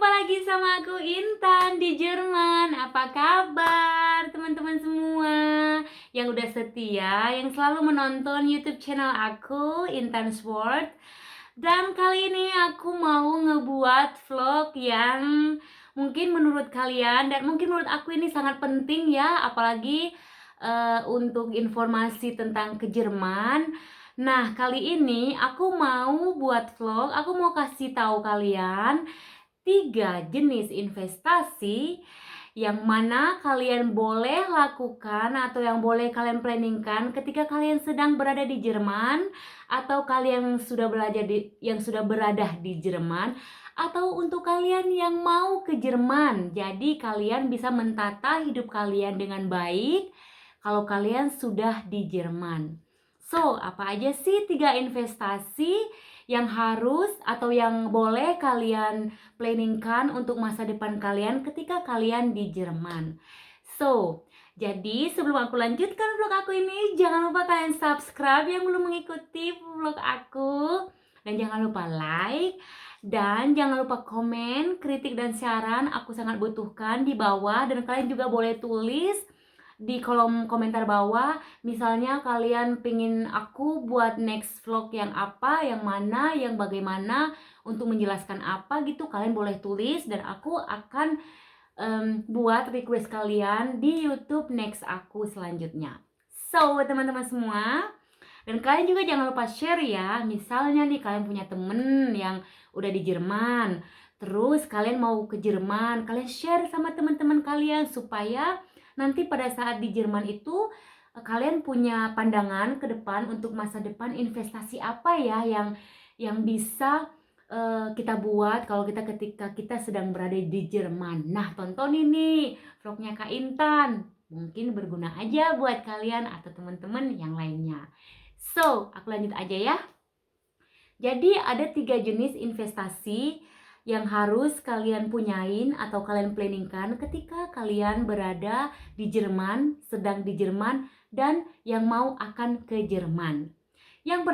Jumpa lagi sama aku Intan di Jerman. Apa kabar teman-teman semua yang udah setia, yang selalu menonton YouTube channel aku Intan's World. Dan kali ini aku mau ngebuat vlog yang mungkin menurut kalian dan mungkin menurut aku ini sangat penting ya, apalagi untuk informasi tentang ke Jerman. Nah, kali ini aku mau buat vlog, aku mau kasih tahu kalian 3 jenis investasi yang mana kalian boleh lakukan atau yang boleh kalian planningkan ketika kalian sedang berada di Jerman, atau kalian yang sudah berada di Jerman, atau untuk kalian yang mau ke Jerman. Jadi kalian bisa mentata hidup kalian dengan baik kalau kalian sudah di Jerman. So, apa aja sih 3 investasi yang harus atau yang boleh kalian planningkan untuk masa depan kalian ketika kalian di Jerman? So, jadi sebelum aku lanjutkan vlog aku ini, jangan lupa kalian subscribe yang belum mengikuti vlog aku, dan jangan lupa like, dan jangan lupa komen, kritik dan saran aku sangat butuhkan di bawah. Dan kalian juga boleh tulis di kolom komentar bawah, misalnya kalian pingin aku buat next vlog yang apa, yang mana, yang bagaimana, untuk menjelaskan apa gitu. Kalian boleh tulis dan aku akan buat request kalian di YouTube next aku selanjutnya. So teman-teman semua, dan kalian juga jangan lupa share ya. Misalnya nih kalian punya temen yang udah di Jerman, terus kalian mau ke Jerman, kalian share sama teman-teman kalian supaya nanti pada saat di Jerman itu kalian punya pandangan ke depan untuk masa depan, investasi apa ya yang bisa kita buat kalau ketika kita sedang berada di Jerman. Nah, tonton ini vlognya Kak Intan, mungkin berguna aja buat kalian atau teman-teman yang lainnya. So, aku lanjut aja ya. Jadi ada 3 jenis investasi yang harus kalian punyain atau kalian planningkan ketika kalian berada di Jerman, sedang di Jerman, dan yang mau akan ke Jerman. Yang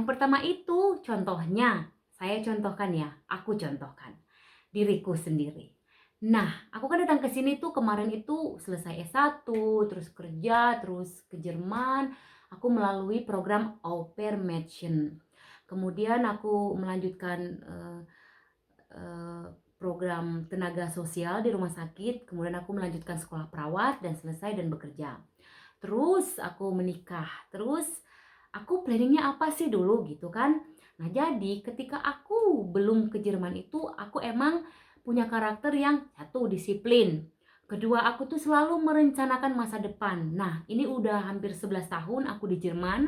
pertama itu contohnya, saya contohkan ya, aku contohkan diriku sendiri. Nah, aku kan datang ke sini tuh kemarin itu selesai S1, terus kerja, terus ke Jerman. Aku melalui program Au Pair Mädchen. Kemudian aku melanjutkan program tenaga sosial di rumah sakit. Kemudian aku melanjutkan sekolah perawat dan selesai dan bekerja. Terus aku menikah. Terus aku planningnya apa sih dulu gitu kan. Nah, jadi ketika aku belum ke Jerman itu, aku emang punya karakter yang satu, disiplin. Kedua, aku tuh selalu merencanakan masa depan. Nah, ini udah hampir 11 tahun aku di Jerman.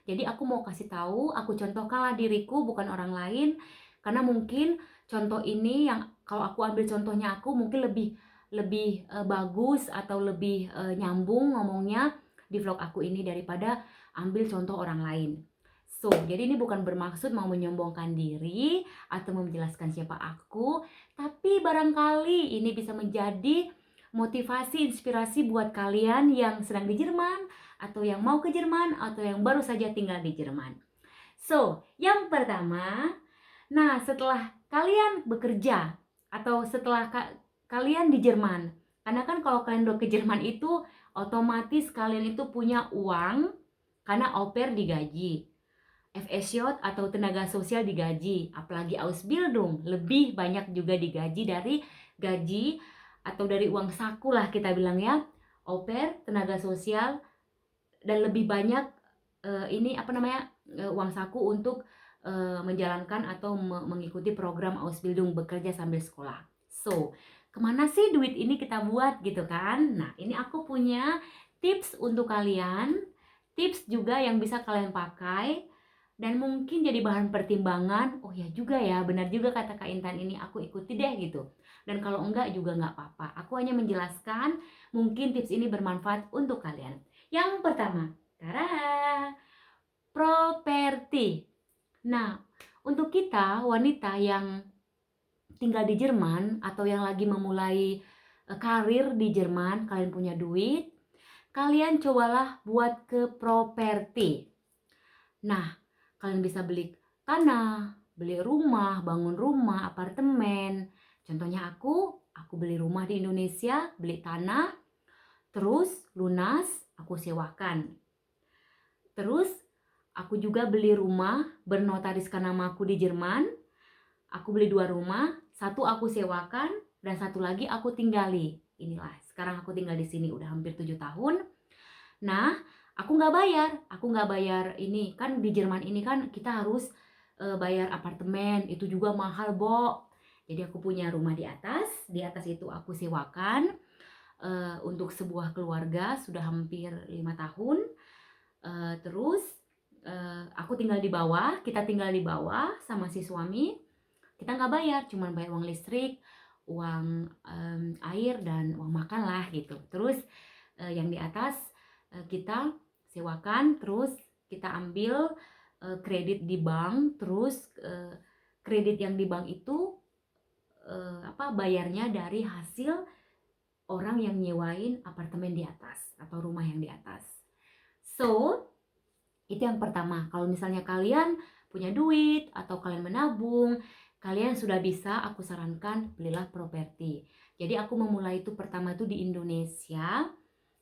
Jadi aku mau kasih tahu, aku contohkanlah diriku, bukan orang lain. Karena mungkin contoh ini yang kalau aku ambil contohnya aku mungkin lebih bagus atau lebih nyambung ngomongnya di vlog aku ini daripada ambil contoh orang lain. So, jadi ini bukan bermaksud mau menyombongkan diri atau menjelaskan siapa aku, tapi barangkali ini bisa menjadi motivasi, inspirasi buat kalian yang sedang di Jerman, atau yang mau ke Jerman, atau yang baru saja tinggal di Jerman. So, yang pertama, nah setelah kalian bekerja atau setelah kalian di Jerman, karena kan kalau kalian udah ke Jerman itu otomatis kalian itu punya uang karena au pair digaji, FSJ atau tenaga sosial digaji, apalagi Ausbildung lebih banyak juga digaji dari gaji atau dari uang saku lah kita bilang ya. Au pair, tenaga sosial, dan lebih banyak uang saku untuk menjalankan atau mengikuti program Ausbildung, bekerja sambil sekolah. So, kemana sih duit ini kita buat gitu kan? Nah, ini aku punya tips untuk kalian, tips juga yang bisa kalian pakai dan mungkin jadi bahan pertimbangan. Oh ya juga ya, benar juga kata Kak Intan, ini aku ikuti deh gitu. Dan kalau enggak juga enggak apa-apa. Aku hanya menjelaskan, mungkin tips ini bermanfaat untuk kalian. Yang pertama, properti. Nah, untuk kita wanita yang tinggal di Jerman atau yang lagi memulai karir di Jerman, kalian punya duit, kalian cobalah buat ke properti. Nah, kalian bisa beli tanah, beli rumah, bangun rumah, apartemen. Contohnya aku beli rumah di Indonesia, beli tanah, terus lunas, aku sewakan. Terus aku juga beli rumah bernotariskan namaku di Jerman. Aku beli 2 rumah, satu aku sewakan dan satu lagi aku tinggali. Inilah, sekarang aku tinggal di sini udah hampir 7 tahun. Nah, aku nggak bayar ini kan di Jerman ini kan kita harus bayar apartemen, itu juga mahal, Bo. Jadi aku punya rumah di atas itu aku sewakan untuk sebuah keluarga sudah hampir 5 tahun. Terus aku tinggal di bawah, kita tinggal di bawah sama si suami. Kita nggak bayar, cuman bayar uang listrik, uang air dan uang makan lah gitu. Terus yang di atas kita sewakan, terus kita ambil kredit di bank, terus kredit yang di bank itu bayarnya dari hasil orang yang nyewain apartemen di atas atau rumah yang di atas. So, itu yang pertama. Kalau misalnya kalian punya duit atau kalian menabung, kalian sudah bisa, aku sarankan belilah properti. Jadi aku memulai itu pertama itu di Indonesia.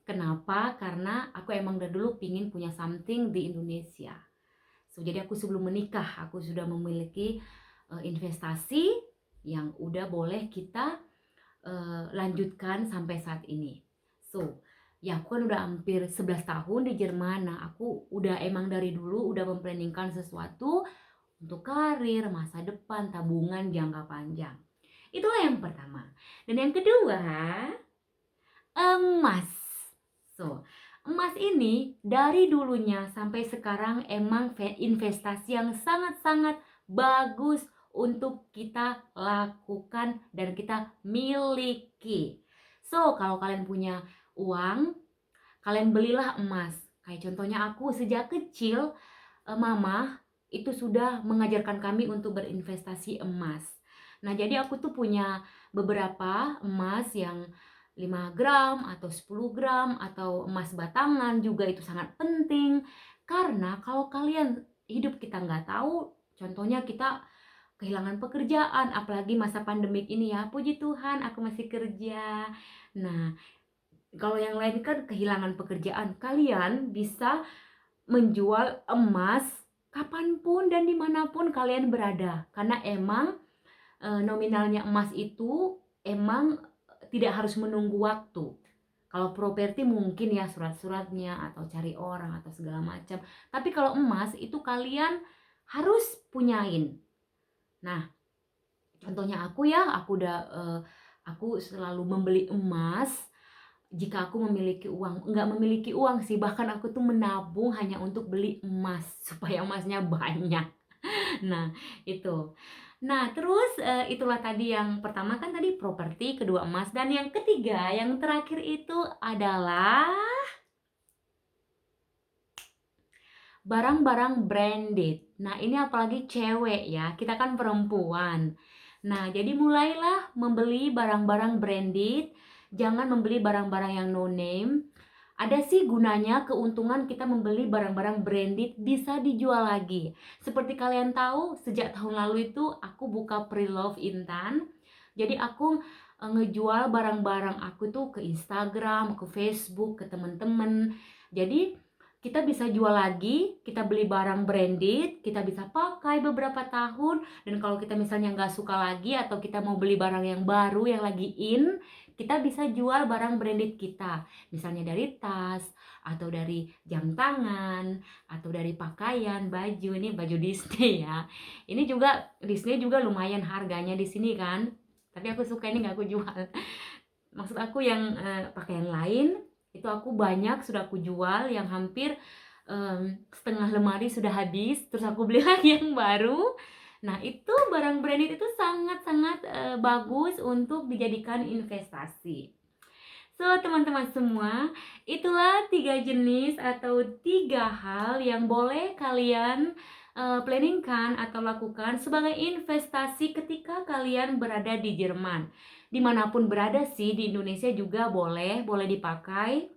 Kenapa? Karena aku emang dari dulu pingin punya something di Indonesia. So, jadi aku sebelum menikah, aku sudah memiliki investasi yang udah boleh kita lanjutkan sampai saat ini. So, ya aku kan udah hampir 11 tahun di Jerman. Nah, aku udah emang dari dulu udah memplanningkan sesuatu untuk karir, masa depan, tabungan jangka panjang. Itulah yang pertama. Dan yang kedua, emas. So, emas ini dari dulunya sampai sekarang emang investasi yang sangat-sangat bagus untuk kita lakukan dan kita miliki. So, kalau kalian punya uang, kalian belilah emas. Kayak contohnya aku sejak kecil, mama itu sudah mengajarkan kami untuk berinvestasi emas. Nah, jadi aku tuh punya beberapa emas yang 5 gram atau 10 gram atau emas batangan juga itu sangat penting. Karena kalau kalian hidup kita nggak tahu, contohnya kita kehilangan pekerjaan, apalagi masa pandemik ini ya, puji Tuhan aku masih kerja. Nah, kalau yang lain kan kehilangan pekerjaan, kalian bisa menjual emas kapanpun dan dimanapun kalian berada. Karena emang nominalnya emas itu emang tidak harus menunggu waktu. Kalau properti mungkin ya surat-suratnya atau cari orang atau segala macam. Tapi kalau emas itu kalian harus punyain. Nah, contohnya aku aku selalu membeli emas jika aku memiliki uang. Nggak memiliki uang sih, bahkan aku tuh menabung hanya untuk beli emas supaya emasnya banyak. Nah, itu. Nah, terus itulah tadi yang pertama kan tadi properti, kedua emas, dan yang ketiga, yang terakhir itu adalah barang-barang branded. Nah, ini apalagi cewek ya, kita kan perempuan. Nah, jadi mulailah membeli barang-barang branded, jangan membeli barang-barang yang no name. Ada sih gunanya, keuntungan kita membeli barang-barang branded bisa dijual lagi. Seperti kalian tahu, sejak tahun lalu itu aku buka Pre-Love Intan. Jadi aku ngejual barang-barang aku tuh ke Instagram, ke Facebook, ke temen-temen. Jadi kita bisa jual lagi, kita beli barang branded, kita bisa pakai beberapa tahun. Dan kalau kita misalnya nggak suka lagi atau kita mau beli barang yang baru yang lagi in, kita bisa jual barang branded kita. Misalnya dari tas, atau dari jam tangan, atau dari pakaian, baju. Ini baju Disney ya. Ini juga Disney juga lumayan harganya di sini kan. Tapi aku suka ini nggak aku jual. Maksud aku yang pakaian lain itu aku banyak sudah aku jual yang hampir setengah lemari sudah habis, terus aku beli lagi yang baru. Nah, itu barang branded itu sangat-sangat bagus untuk dijadikan investasi. So, teman-teman semua, itulah 3 jenis atau 3 hal yang boleh kalian planningkan atau lakukan sebagai investasi ketika kalian berada di Jerman. Dimanapun berada sih, di Indonesia juga boleh dipakai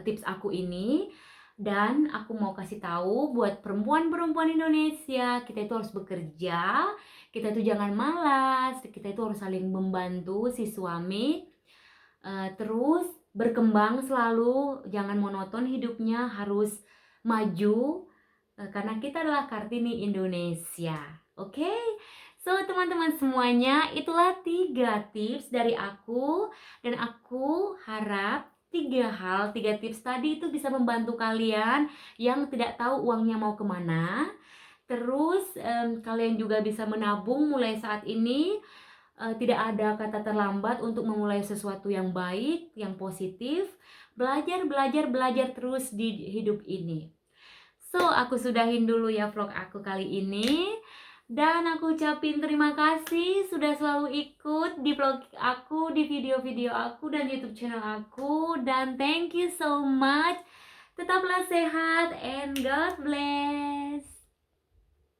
tips aku ini. Dan aku mau kasih tahu buat perempuan-perempuan Indonesia, kita itu harus bekerja, kita itu jangan malas, kita itu harus saling membantu si suami, terus berkembang selalu, jangan monoton hidupnya, harus maju, karena kita adalah Kartini Indonesia. Oke? So, teman-teman semuanya, itulah 3 tips dari aku, dan aku harap 3 tips tadi itu bisa membantu kalian yang tidak tahu uangnya mau kemana. Terus kalian juga bisa menabung mulai saat ini. Tidak ada kata terlambat untuk memulai sesuatu yang baik, yang positif. Belajar, belajar, belajar terus di hidup ini. So, aku sudahin dulu ya vlog aku kali ini. Dan aku ucapin terima kasih sudah selalu ikut di vlog aku, di video-video aku, dan YouTube channel aku. Dan thank you so much. Tetaplah sehat and God bless.